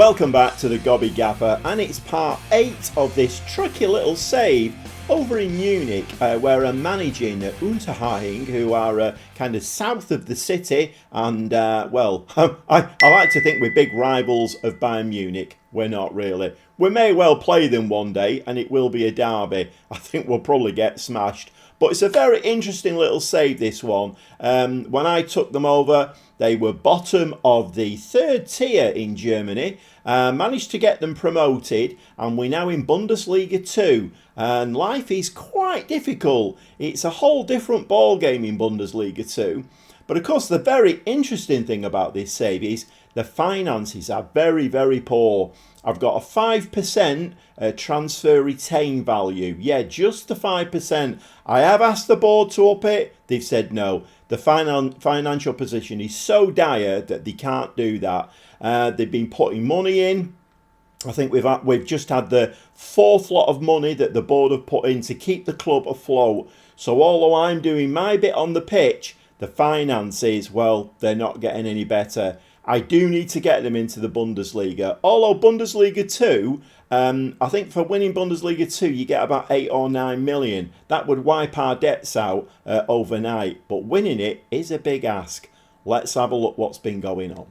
Welcome back to the Gobby Gaffer, and it's part 8 of this tricky little save over in Munich, where I'm managing Unterhaching, who are kind of south of the city, and well, I like to think we're big rivals of Bayern Munich. We're not really. We may well play them one day, and it will be a derby. I think we'll probably get smashed. But it's a very interesting little save, this one. When I took them over, they were bottom of the 3rd tier in Germany. Managed to get them promoted, and we're now in Bundesliga 2. And life is quite difficult. It's a whole different ball game in Bundesliga 2. But of course, the very interesting thing about this save is the finances are very, very poor. I've got a 5% transfer retain value. Yeah, just the 5%. I have asked the board to up it. They've said no. The financial position is so dire that they can't do that. They've been putting money in. I think we've just had the 4th lot of money that the board have put in to keep the club afloat. So although I'm doing my bit on the pitch, the finances, well, they're not getting any better. I do need to get them into the Bundesliga. Although Bundesliga 2, I think for winning Bundesliga 2, you get about 8 or 9 million. That would wipe our debts out overnight. But winning it is a big ask. Let's have a look what's been going on.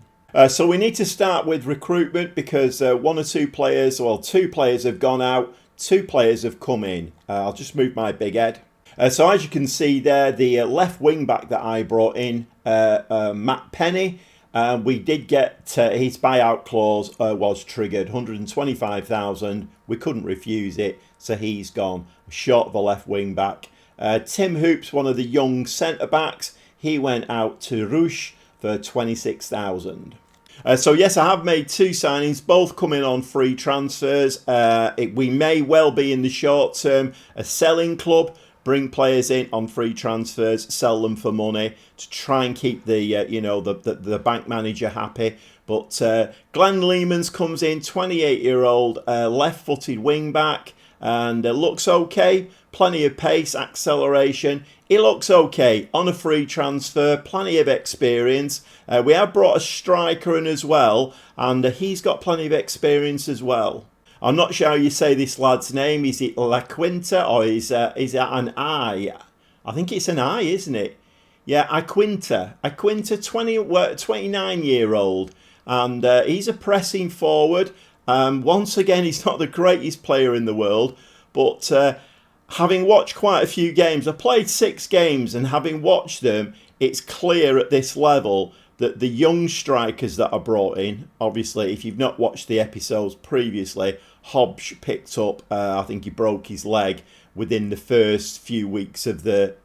So we need to start with recruitment because 1 or 2 players, well, 2 players have gone out, 2 players have come in. I'll just move my big head. So as you can see there, the left wing back that I brought in, Matt Penny, we did get his buyout clause was triggered, 125,000. We couldn't refuse it, so he's gone. Short of a left wing back. Tim Hoops, one of the young centre backs, he went out to Rush for 26,000. So yes, I have made 2 signings, both coming on free transfers. We may well be in the short term a selling club. Bring players in on free transfers, sell them for money to try and keep the the bank manager happy. But Glenn Lehmans comes in, 28-year-old left-footed wing back, and looks okay. Plenty of pace, acceleration. He looks okay on a free transfer. Plenty of experience. We have brought a striker in as well, and he's got plenty of experience as well. I'm not sure how you say this lad's name. Is it La Quinta or is that an I? I think it's an I, isn't it? Yeah, Aquinta. Aquinta, 29-year-old. And he's a pressing forward. Once again, he's not the greatest player in the world. But having watched quite a few games, I played 6 games, and having watched them, it's clear at this level that the young strikers that are brought in, obviously, if you've not watched the episodes previously, Hobbs picked up, I think he broke his leg within the first few weeks of the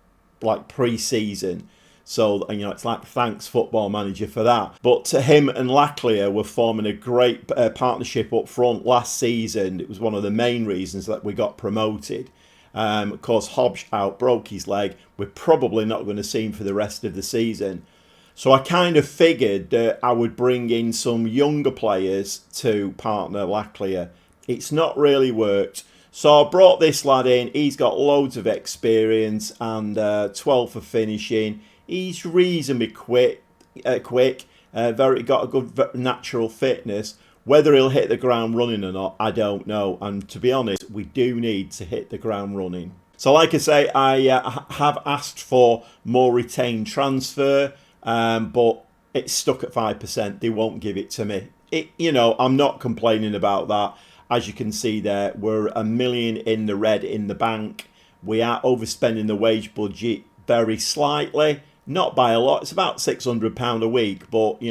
pre-season. So, it's like thanks Football Manager for that. But him and Laclier were forming a great partnership up front last season. It was one of the main reasons that we got promoted. Of course, Hobbs out, broke his leg. We're probably not going to see him for the rest of the season. So I kind of figured that I would bring in some younger players to partner Laclier. It's not really worked. So I brought this lad in. He's got loads of experience and 12 for finishing. He's reasonably quick. Got a good natural fitness. Whether he'll hit the ground running or not, I don't know. And to be honest, we do need to hit the ground running. So like I say, I have asked for more retained transfer. But it's stuck at 5%. They won't give it to me. I'm not complaining about that. As you can see there, we're $1 million in the red in the bank. We are overspending the wage budget very slightly. Not by a lot. It's about £600 a week. But,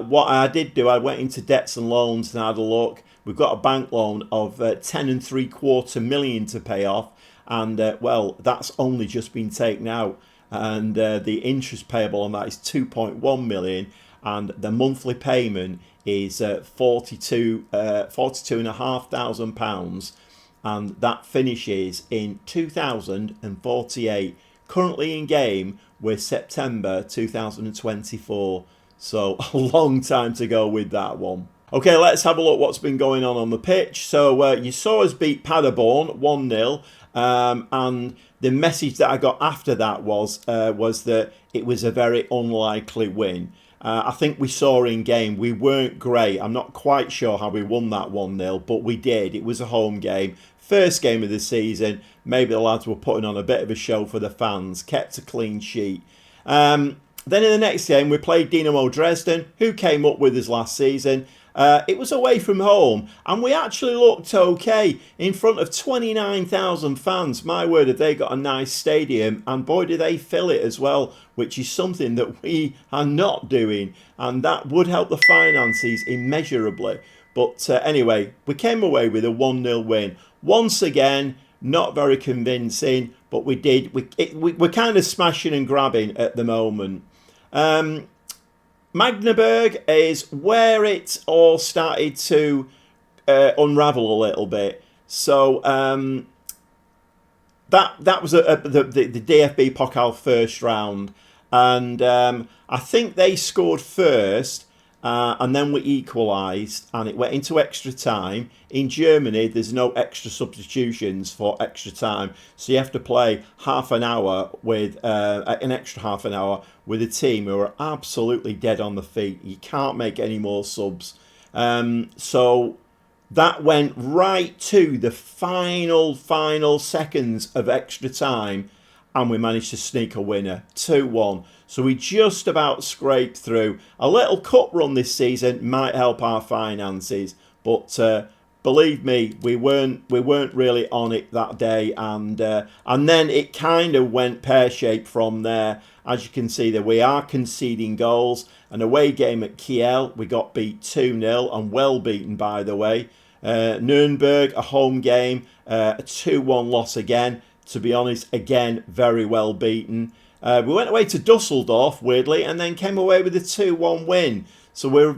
what I did do, I went into debts and loans and had a look. We've got a bank loan of 10.75 million to pay off. And, that's only just been taken out. And the interest payable on that is 2.1 million, and the monthly payment is £42,500, and that finishes in 2048. Currently in game, we're September 2024, so a long time to go with that one. Okay, let's have a look what's been going on the pitch. So you saw us beat Paderborn 1-0, and the message that I got after that was that it was a very unlikely win. I think we saw in game we weren't great. I'm not quite sure how we won that 1-0, but we did. It was a home game. First game of the season. Maybe the lads were putting on a bit of a show for the fans. Kept a clean sheet. Then in the next game, we played Dynamo Dresden, who came up with us last season. It was away from home, and we actually looked okay in front of 29,000 fans. My word, have they got a nice stadium, and boy, do they fill it as well, which is something that we are not doing, and that would help the finances immeasurably. But anyway, we came away with a 1-0 win. Once again, not very convincing, but we did. We're kind of smashing and grabbing at the moment. Magdeburg is where it all started to unravel a little bit. So that was the DFB Pokal first round, and I think they scored first, and then we equalised, and it went into extra time. In Germany, there's no extra substitutions for extra time, so you have to play half an hour with an extra half an hour with a team who are absolutely dead on the feet. You can't make any more subs. So that went right to the final seconds of extra time, and we managed to sneak a winner, 2-1. So we just about scraped through. A little cup run this season might help our finances, but believe me, we weren't really on it that day, and then it kind of went pear-shaped from there. As you can see, that we are conceding goals. An away game at Kiel, we got beat 2-0, and well beaten, by the way. Nuremberg, a home game, a 2-1 loss again. To be honest, again, very well beaten. We went away to Dusseldorf, weirdly, and then came away with a 2-1 win. So we're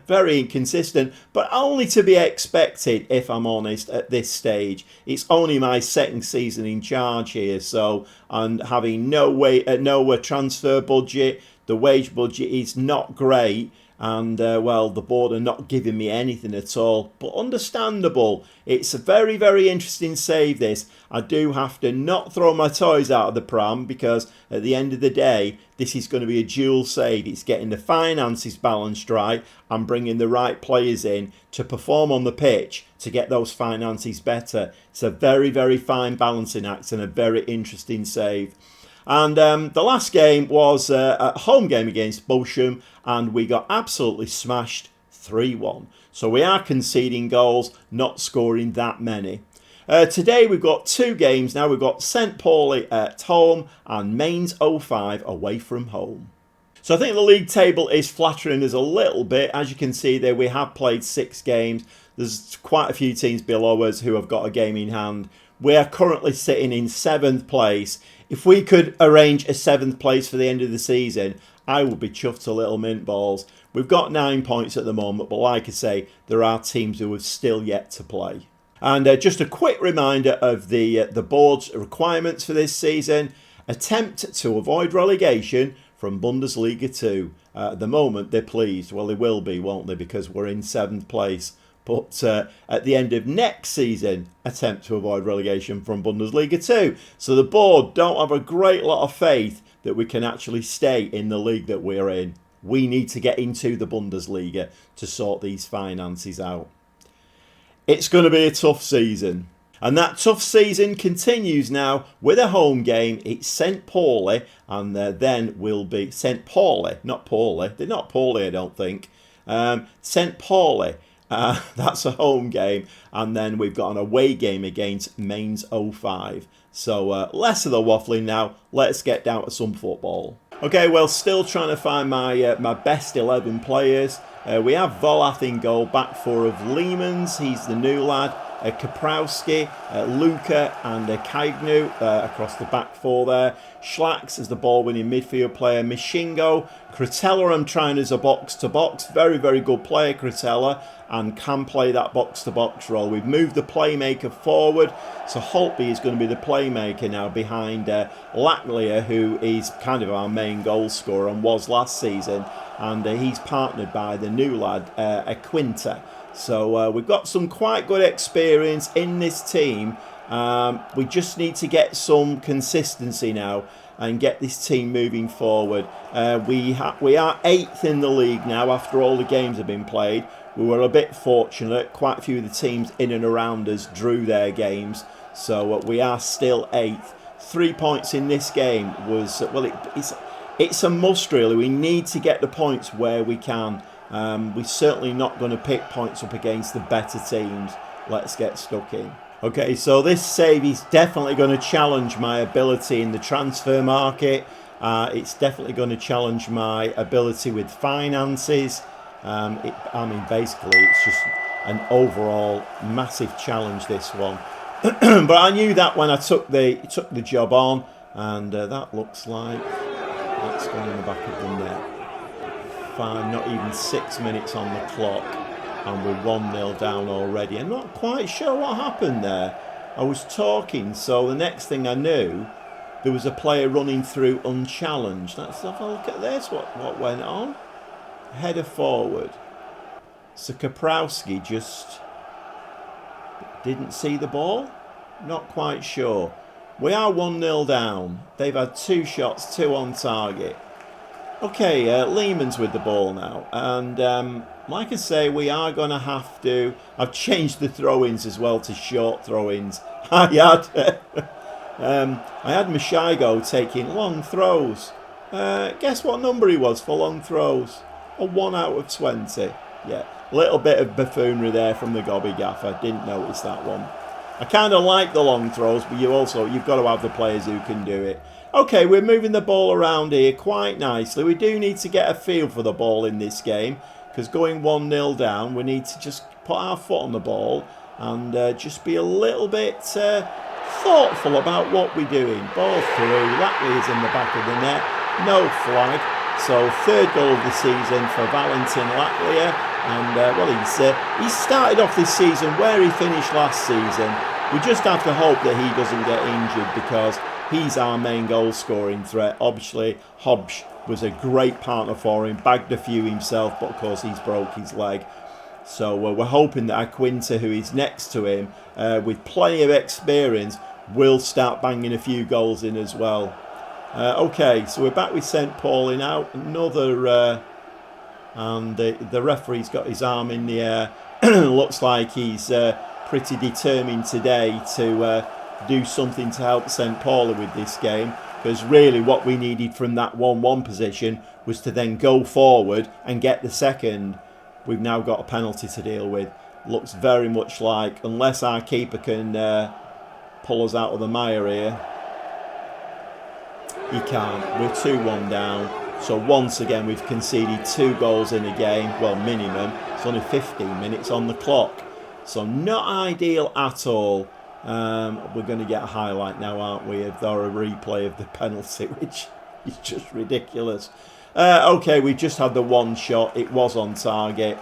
very inconsistent, but only to be expected, if I'm honest, at this stage. It's only my second season in charge here, so, and having no transfer budget, the wage budget is not great, and well, the board are not giving me anything at all, but understandable. It's a very, very interesting save, this. I do have to not throw my toys out of the pram, because at the end of the day, this is going to be a dual save. It's getting the finances balanced right and bringing the right players in to perform on the pitch to get those finances better. It's a very, very fine balancing act and a very interesting save. And the last game was a home game against Bochum, and we got absolutely smashed 3-1. So we are conceding goals, not scoring that many. Today we've got two games now. We've got St. Pauli at home and Mainz 05 away from home. So I think the league table is flattering us a little bit. As you can see there, we have played 6 games. There's quite a few teams below us who have got a game in hand. We are currently sitting in 7th place. If we could arrange a 7th place for the end of the season, I would be chuffed to little mint balls. We've got 9 points at the moment, but like I say, there are teams who have still yet to play. And just a quick reminder of the board's requirements for this season. Attempt to avoid relegation from Bundesliga 2. At the moment, they're pleased. Well, they will be, won't they? Because we're in 7th place. But at the end of next season, attempt to avoid relegation from Bundesliga 2. So the board don't have a great lot of faith that we can actually stay in the league that we're in. We need to get into the Bundesliga to sort these finances out. It's going to be a tough season. And that tough season continues now with a home game. It's St. Pauli, and then will be St. Pauli, not Pauli. They're not Pauli, I don't think. St. Pauli. That's a home game, and then we've got an away game against Mainz 05. So less of the waffling now. Let's get down to some football. Okay, well, still trying to find my best 11 players. We have Volath in goal, back 4 of Lehmans. He's the new lad. Kaprowski, Luca and Kaignu across the back 4 there. Schlax as the ball-winning midfield player. Mishingo. Kratella I'm trying as a box-to-box. Very, very good player, Kratella, and can play that box-to-box role. We've moved the playmaker forward, so Holtby is going to be the playmaker now behind Lacklier, who is kind of our main goal scorer and was last season, and he's partnered by the new lad, Quinta. So we've got some quite good experience in this team. We just need to get some consistency now. and get this team moving forward. We are 8th in the league now after all the games have been played. We were a bit fortunate. Quite a few of the teams in and around us drew their games, so we are still 8th. 3 points in this game was, well, it's a must really. We need to get the points where we can. We're certainly not going to pick points up against the better teams. Let's get stuck in. Okay, so this save is definitely going to challenge my ability in the transfer market. It's definitely going to challenge my ability with finances. Basically, it's just an overall massive challenge, this one. But I knew that when I took the job on, and that looks like that's going in the back of the net. Not even 6 minutes on the clock, and we're 1-0 down already. I'm not quite sure what happened there. I was talking, so the next thing I knew, there was a player running through unchallenged. Let's have a look at this. What went on? Header forward. So Kaprowski just didn't see the ball? Not quite sure. We are 1-0 down. They've had 2 shots, 2 on target. Okay, Lehman's with the ball now. And like I say, we are going to have to... I've changed the throw-ins as well to short throw-ins. I had Mashigo taking long throws. Guess what number he was for long throws? A 1 out of 20. Yeah, a little bit of buffoonery there from the Gobby Gaffer. Didn't notice that one. I kind of like the long throws, but you've got to have the players who can do it. Okay, we're moving the ball around here quite nicely. We do need to get a feel for the ball in this game, because going 1-0 down, we need to just put our foot on the ball and just be a little bit thoughtful about what we're doing. Ball through, Lackley is in the back of the net, no flag. So 3rd goal of the season for Valentin Lackley, and he started off this season where he finished last season. We just have to hope that he doesn't get injured, because he's our main goal scoring threat. Obviously, Hobbs was a great partner for him, bagged a few himself, but of course he's broke his leg. So we're hoping that Aquinta, who is next to him, with plenty of experience, will start banging a few goals in as well. Okay, so we're back with St. Pauli now. Another, and the referee's got his arm in the air. Looks like he's pretty determined today to do something to help St. Pauli with this game, because really what we needed from that 1-1 position was to then go forward and get the second. We've now got a penalty to deal with. Looks very much like, unless our keeper can pull us out of the mire here. He can't. We're 2-1 down. So once again, we've conceded 2 goals in a game. Well, minimum. It's only 15 minutes on the clock. So not ideal at all. We're going to get a highlight now, aren't we? Or a replay of the penalty, which is just ridiculous. Okay, we just had the 1 shot. It was on target.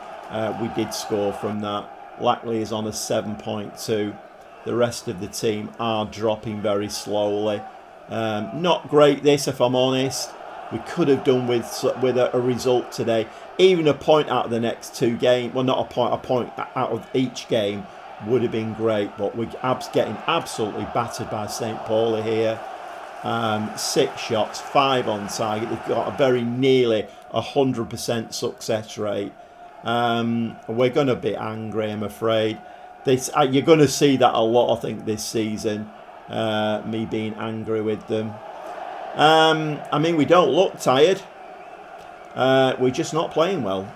We did score from that. Lackley is on a 7.2. The rest of the team are dropping very slowly. Not great this, if I'm honest. We could have done with a result today. Even a point out of the next 2 games. Well, not a point out of each game would have been great. But we're getting absolutely battered by St. Pauli here. 6 shots, 5 on target. They've got a very nearly 100% success rate. We're going to be angry, I'm afraid. You're going to see that a lot, I think, this season. Me being angry with them. We don't look tired. We're just not playing well.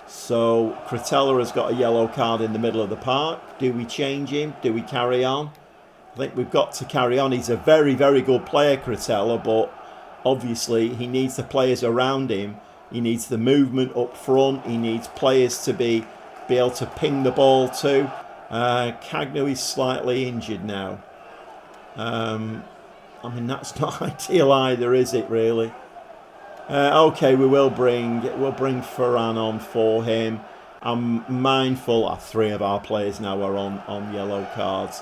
So Cretella has got a yellow card in the middle of the park. Do we change him? Do we carry on? I think we've got to carry on. He's a very, very good player, Cretella, but obviously he needs the players around him. He needs the movement up front. He needs players to be able to ping the ball to. Cagno is slightly injured now. That's not ideal either, is it, really? Okay, we'll bring Ferran on for him. I'm mindful 3 of our players now are on yellow cards,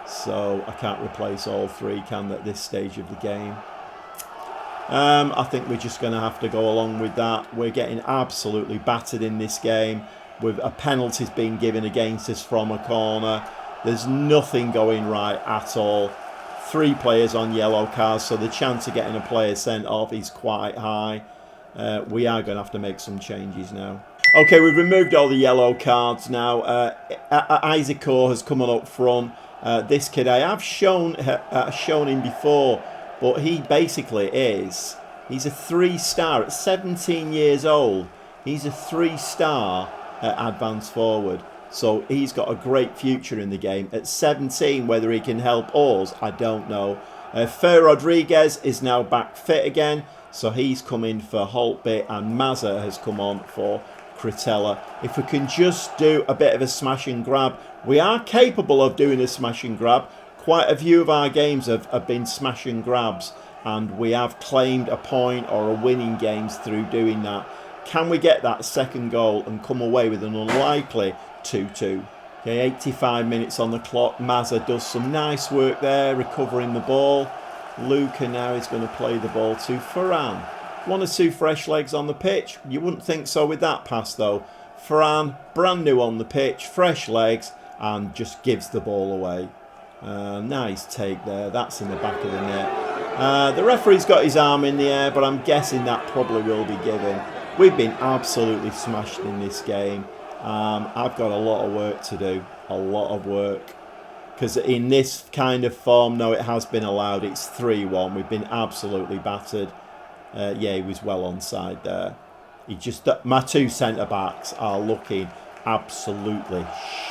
so I can't replace all 3, at this stage of the game. I think we're just going to have to go along with that. We're getting absolutely battered in this game, with a penalties being given against us from a corner. There's nothing going right at all. 3 players on yellow cards, so the chance of getting a player sent off is quite high. We are going to have to make some changes now. Okay, we've removed all the yellow cards now. Isaac has come on up front. This kid, I have shown him before, but he basically is. He's a 3-star at 17 years old. He's a 3-star advanced forward. So he's got a great future in the game. At 17, whether he can help us, I don't know. Fer Rodriguez is now back fit again. So he's come in for Holtby, and Mazza has come on for Critella. If we can just do a bit of a smash and grab. We are capable of doing a smash and grab. Quite a few of our games have been smash and grabs, and we have claimed a point or a win in games through doing that. Can we get that second goal and come away with an unlikely 2-2? Okay, 85 minutes on the clock. Mazza does some nice work there, recovering the ball. Luca now is going to play the ball to Ferran. 1 or 2 fresh legs on the pitch. You wouldn't think so with that pass though. Ferran, brand new on the pitch, fresh legs, and just gives the ball away. Nice take there. That's in the back of the net. The referee's got his arm in the air, but I'm guessing that probably will be given. We've been absolutely smashed in this game. I've got a lot of work to do. A lot of work. Because in this kind of form, no, it has been allowed. It's 3-1. We've been absolutely battered. Yeah, he was well onside there. My 2 centre-backs are looking absolutely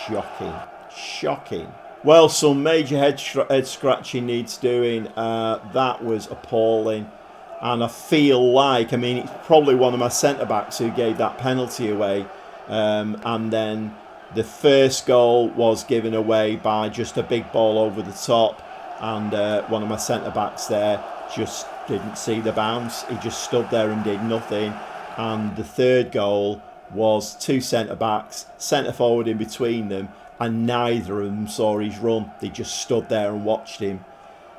shocking. Shocking. Well, some major head scratching needs doing. That was appalling. And I feel like, I mean, it's probably one of my centre-backs who gave that penalty away. And then the first goal was given away by just a big ball over the top. And one of my centre-backs there just didn't see the bounce. He just stood there and did nothing. And the third goal was 2 centre-backs, centre-forward in between them, and neither of them saw his run. They just stood there and watched him.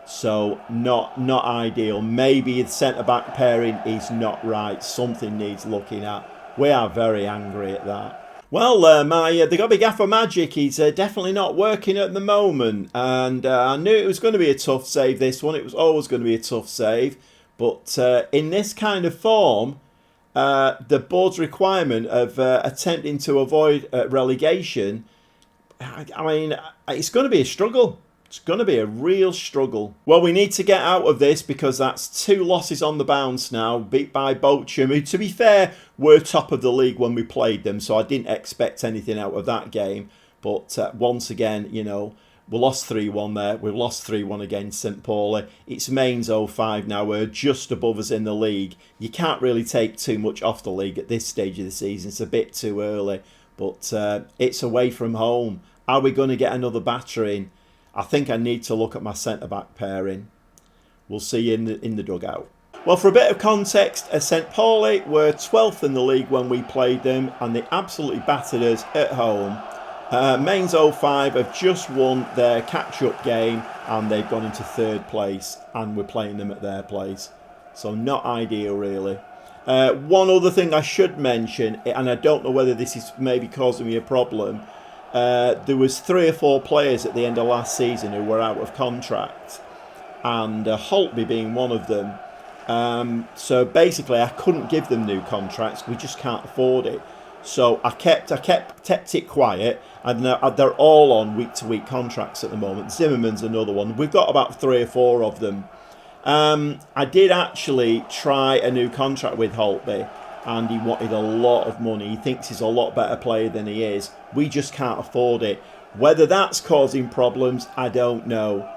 So not ideal. Maybe the centre-back pairing is not right. Something needs looking at. We are very angry at that. Well, the Gobby Gaffer magic is definitely not working at the moment. And I knew it was going to be a tough save, this one. It was always going to be a tough save. But in this kind of form, the board's requirement of attempting to avoid relegation, I mean, it's going to be a struggle. It's going to be a real struggle. Well, we need to get out of this because that's 2 losses on the bounce now, beat by Bochum, who, to be fair, were top of the league when we played them, so I didn't expect anything out of that game. But once again, you know, we lost 3-1 there. We've lost 3-1 against St. Pauli. It's Mainz 05 now. We're just above us in the league. You can't really take too much off the league at this stage of the season. It's a bit too early. But it's away from home. Are we going to get another battering? I think I need to look at my centre-back pairing. We'll see in the dugout. Well, for a bit of context, St. Pauli were 12th in the league when we played them, and they absolutely battered us at home. Mainz 05 have just won their catch-up game, and they've gone into 3rd place, and we're playing them at their place. So not ideal, really. One other thing I should mention, and I don't know whether this is maybe causing me a problem, there was 3 or 4 players at the end of last season who were out of contract, and Holtby being one of them. So basically I couldn't give them new contracts. We just can't afford it. So I kept it quiet, and they're all on week-to-week contracts at the moment. Zimmerman's another one. We've got about 3 or 4 of them. I did actually try a new contract with Holtby, and he wanted a lot of money. He thinks he's a lot better player than he is. We just can't afford it. Whether that's causing problems, I don't know.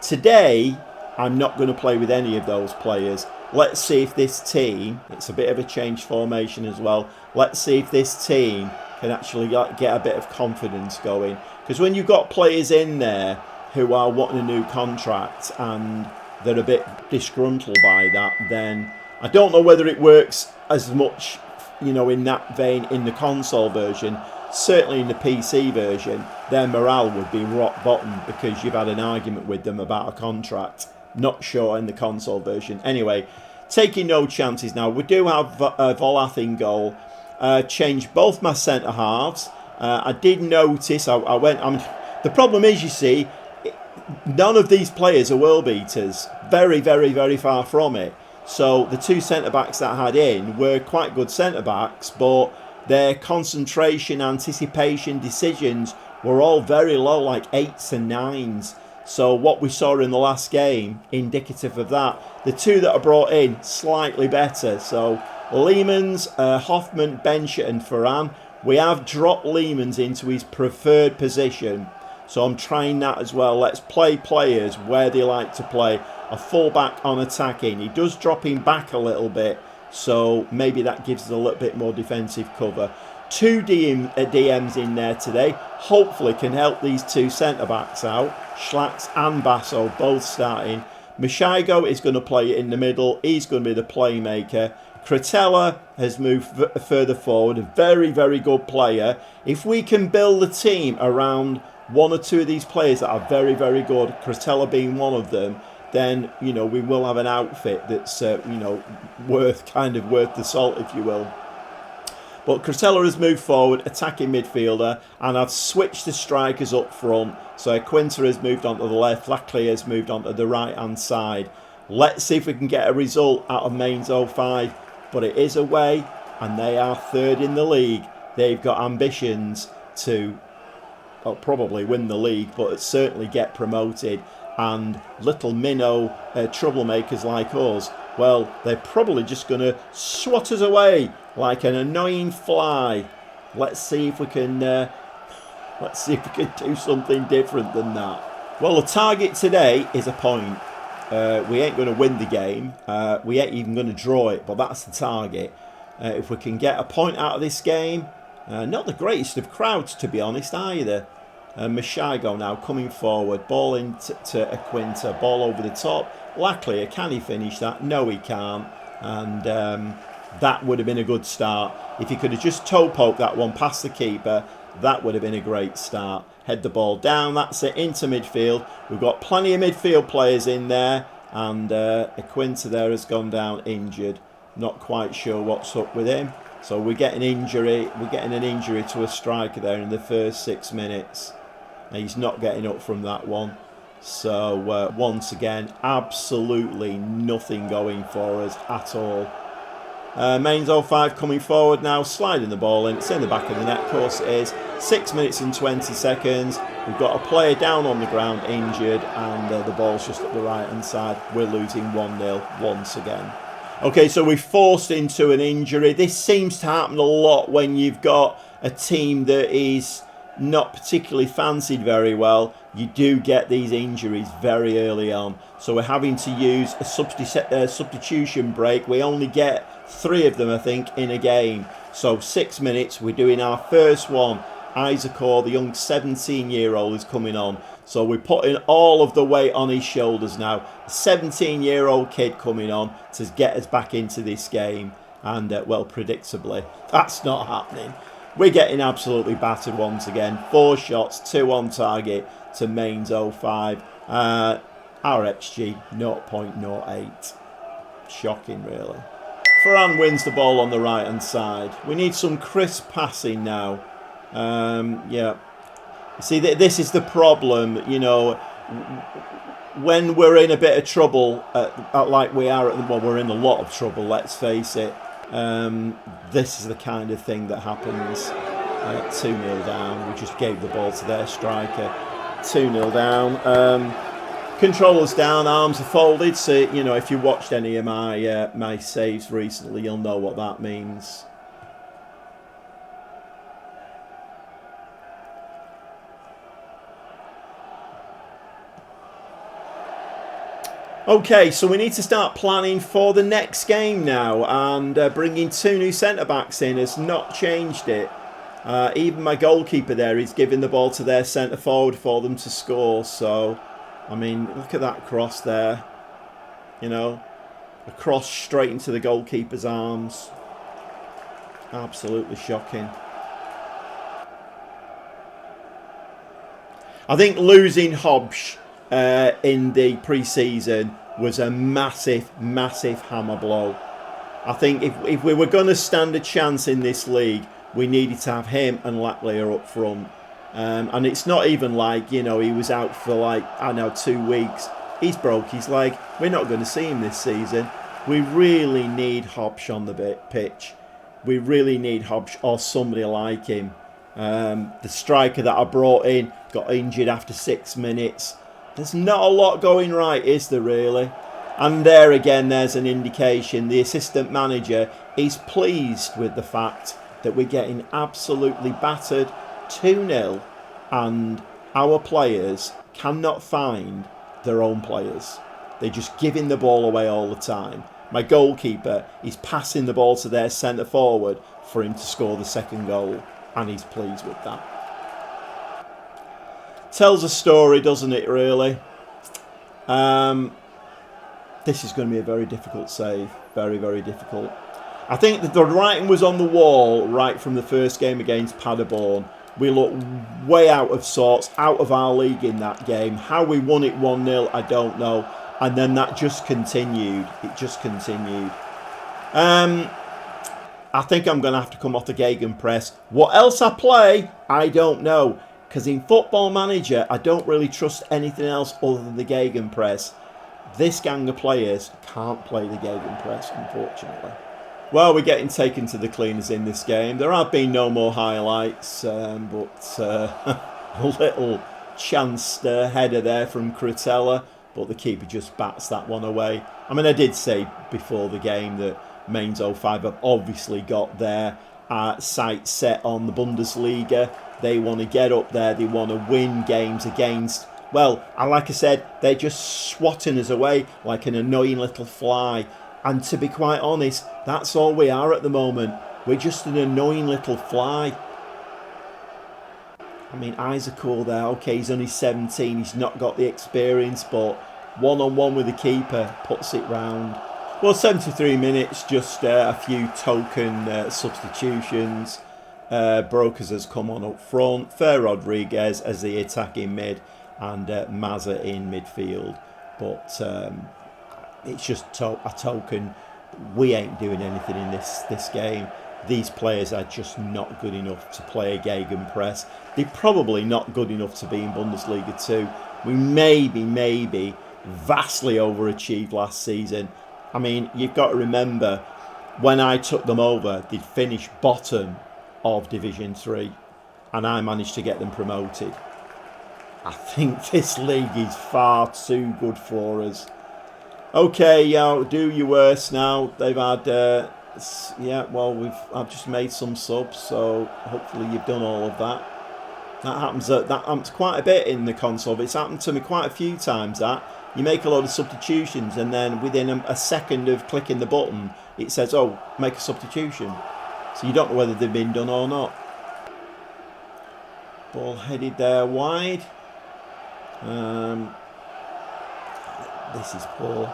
Today, I'm not going to play with any of those players. Let's see if this team, it's a bit of a changed formation as well, let's see if this team can actually get a bit of confidence going. Because when you've got players in there who are wanting a new contract and they're a bit disgruntled by that, then I don't know whether it works as much, you know, in that vein in the console version. Certainly in the PC version, their morale would be rock bottom because you've had an argument with them about a contract. Not sure in the console version. Anyway, taking no chances now. We do have Volath in goal. Changed both my centre halves. I did notice. The problem is, you see, none of these players are world beaters. Very, very, very far from it. So the two centre-backs that I had in were quite good centre-backs, but their concentration, anticipation, decisions were all very low, like 8s and 9s. So what we saw in the last game, indicative of that. The two that are brought in, slightly better. So Lehmans, Hoffman, Bencher and Ferran. We have dropped Lehmans into his preferred position. So I'm trying that as well. Let's play players where they like to play. A fullback on attacking. He does drop him back a little bit. So maybe that gives us a little bit more defensive cover. Two DMs in there today. Hopefully can help these two centre-backs out. Schlax and Basso both starting. Mishigo is going to play in the middle. He's going to be the playmaker. Cretella has moved further forward. A very, very good player. If we can build a team around one or two of these players that are very, very good, Cretella being one of them, then, you know, we will have an outfit that's, you know, worth the salt, if you will. But Cretella has moved forward, attacking midfielder, and I've switched the strikers up front. So Quinta has moved on to the left, Lacley has moved on to the right-hand side. Let's see if we can get a result out of Mainz 05. But it is away, and they are third in the league. They've got ambitions to, well, probably win the league, but certainly get promoted. And little minnow troublemakers like us, well, they're probably just going to swat us away like an annoying fly. Let's see if we can do something different than that. Well, the target today is a point. We ain't going to win the game. We ain't even going to draw it, but that's the target. If we can get a point out of this game, not the greatest of crowds, to be honest, either. Mishigo now coming forward, ball into Quinta, ball over the top. Lacley, can he finish that? No, he can't. And that would have been a good start. If he could have just toe poked that one past the keeper, that would have been a great start. Head the ball down, that's it, into midfield. We've got plenty of midfield players in there, and Quinta there has gone down injured. Not quite sure what's up with him. So we're getting injury. We're getting an injury to a striker there in the first 6 minutes. He's not getting up from that one. So once again, absolutely nothing going for us at all. Mainz 05 coming forward now, sliding the ball in. It's in the back of the net, of course it is. 6 minutes and 20 seconds. We've got a player down on the ground injured, and the ball's just at the right hand side. We're losing 1-0 once again. Okay, so we're forced into an injury. This seems to happen a lot when you've got a team that is not particularly fancied very well. You do get these injuries very early on. So we're having to use a substitution break. We only get 3 of them, I think, in a game. So 6 minutes, we're doing our first one. Isaac Orr, the young 17-year-old, is coming on. So we're putting all of the weight on his shoulders now. A 17-year-old kid coming on to get us back into this game. And, well, predictably, that's not happening. We're getting absolutely battered once again. 4 shots, 2 on target to Mainz 05. Our XG, 0.08. Shocking, really. Ferran wins the ball on the right-hand side. We need some crisp passing now. Yeah. See, this is the problem, you know, when we're in a bit of trouble, like we are at the moment, we're in a lot of trouble, let's face it. This is the kind of thing that happens. 2-0 down. We just gave the ball to their striker. 2-0 down. Controllers down, arms are folded. So, you know, if you watched any of my saves recently, you'll know what that means. Okay, so we need to start planning for the next game now, and bringing 2 new centre-backs in has not changed it. Even my goalkeeper there is giving the ball to their centre-forward for them to score. So, I mean, look at that cross there. You know, a cross straight into the goalkeeper's arms. Absolutely shocking. I think losing Hobbs in the pre-season was a massive, massive hammer blow. I think if we were going to stand a chance in this league, we needed to have him and Lacley up front. And it's not even like, you know, he was out for like, I don't know, 2 weeks. He's broke his leg. We're not going to see him this season. We really need Hobsh on the pitch. We really need Hobsh or somebody like him. The striker that I brought in got injured after 6 minutes. There's not a lot going right, is there really? And there again, there's an indication the assistant manager is pleased with the fact that we're getting absolutely battered 2-0 and our players cannot find their own players. They're just giving the ball away all the time. My goalkeeper is passing the ball to their centre forward for him to score the second goal, and he's pleased with that. Tells a story, doesn't it, really? This is going to be a very difficult save. Very, very difficult. I think that the writing was on the wall right from the first game against Paderborn. We looked way out of sorts, out of our league in that game. How we won it 1-0, I don't know. And then that just continued. It just continued. I think I'm going to have to come off the gegenpress. What else I play, I don't know. Because in Football Manager, I don't really trust anything else other than the gegenpress. This gang of players can't play the gegenpress, unfortunately. Well, we're getting taken to the cleaners in this game. There have been no more highlights, but a little chanced header there from Cretella, but the keeper just bats that one away. I mean, I did say before the game that Mainz 05 have obviously got their sights set on the Bundesliga. They want to get up there. They want to win games against... Well, like I said, they're just swatting us away like an annoying little fly. And to be quite honest, that's all we are at the moment. We're just an annoying little fly. I mean, Isaacor there, okay, he's only 17, he's not got the experience, but one-on-one with the keeper puts it round. Well, 73 minutes, just a few token substitutions. Brokers has come on up front. Fer Rodriguez as the attacking mid and Mazza in midfield. But it's just a token. We ain't doing anything in this game. These players are just not good enough to play a gegenpress. They're probably not good enough to be in Bundesliga 2. We maybe vastly overachieved last season. I mean, you've got to remember, when I took them over, they'd finished bottom of Division 3 and I managed to get them promoted. I think this league is far too good for us. Okay, do your worst now. They've had, I've just made some subs, so hopefully you've done all of that. That happens quite a bit in the console. It's happened to me quite a few times that. You make a lot of substitutions and then within a second of clicking the button, it says, oh, make a substitution. So you don't know whether they've been done or not. Ball headed there wide. This is poor.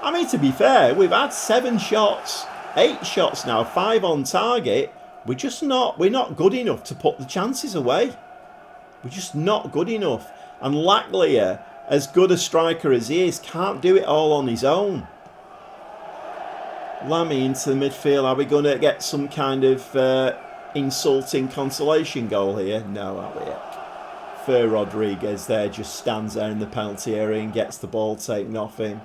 I mean, to be fair, we've had 7 shots, 8 shots now, 5 on target. We're not good enough to put the chances away. We're just not good enough. And Laclier, as good a striker as he is, can't do it all on his own. Lammy into the midfield. Are we going to get some kind of insulting consolation goal here? No, are we? Fer Rodriguez there just stands there in the penalty area and gets the ball taken off him.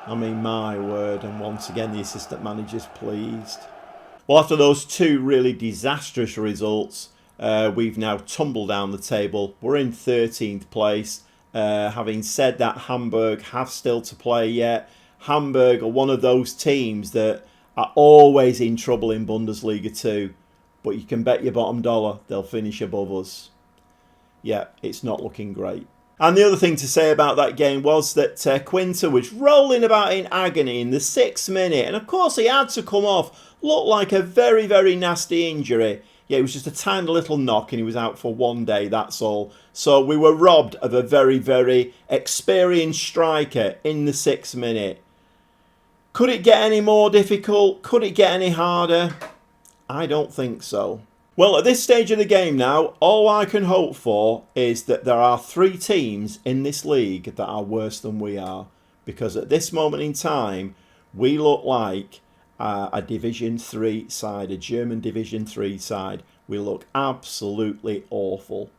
I mean, my word. And once again, the assistant manager's pleased. Well, after those 2 really disastrous results, we've now tumbled down the table. We're in 13th place. Having said that, Hamburg have still to play yet. Hamburg are one of those teams that are always in trouble in Bundesliga 2. But you can bet your bottom dollar they'll finish above us. Yeah, it's not looking great. And the other thing to say about that game was that Quinter was rolling about in agony in the 6th minute. And of course he had to come off. Looked like a very, very nasty injury. Yeah, it was just a tiny little knock and he was out for 1 day, that's all. So we were robbed of a very, very experienced striker in the 6th minute. Could it get any more difficult? Could it get any harder? I don't think so. Well, at this stage of the game now, all I can hope for is that there are 3 teams in this league that are worse than we are. Because at this moment in time, we look like a Division 3 side, a German Division 3 side. We look absolutely awful.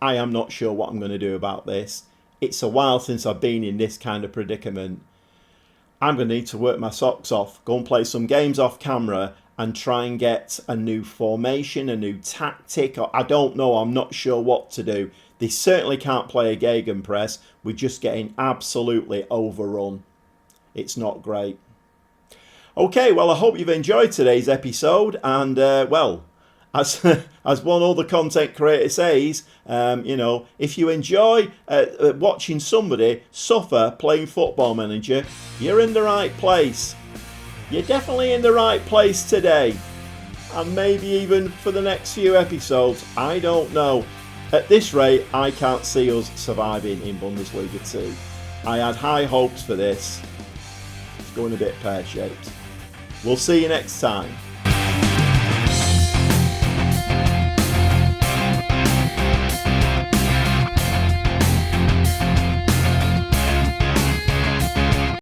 I am not sure what I'm going to do about this. It's a while since I've been in this kind of predicament. I'm going to need to work my socks off, go and play some games off camera and try and get a new formation, a new tactic. I don't know, I'm not sure what to do. They certainly can't play a gegenpress. We're just getting absolutely overrun. It's not great. Okay, well, I hope you've enjoyed today's episode. And, well, as one other content creator says, if you enjoy watching somebody suffer playing Football Manager, you're in the right place. You're definitely in the right place today. And maybe even for the next few episodes. I don't know. At this rate, I can't see us surviving in Bundesliga 2. I had high hopes for this. It's going a bit pear-shaped. We'll see you next time.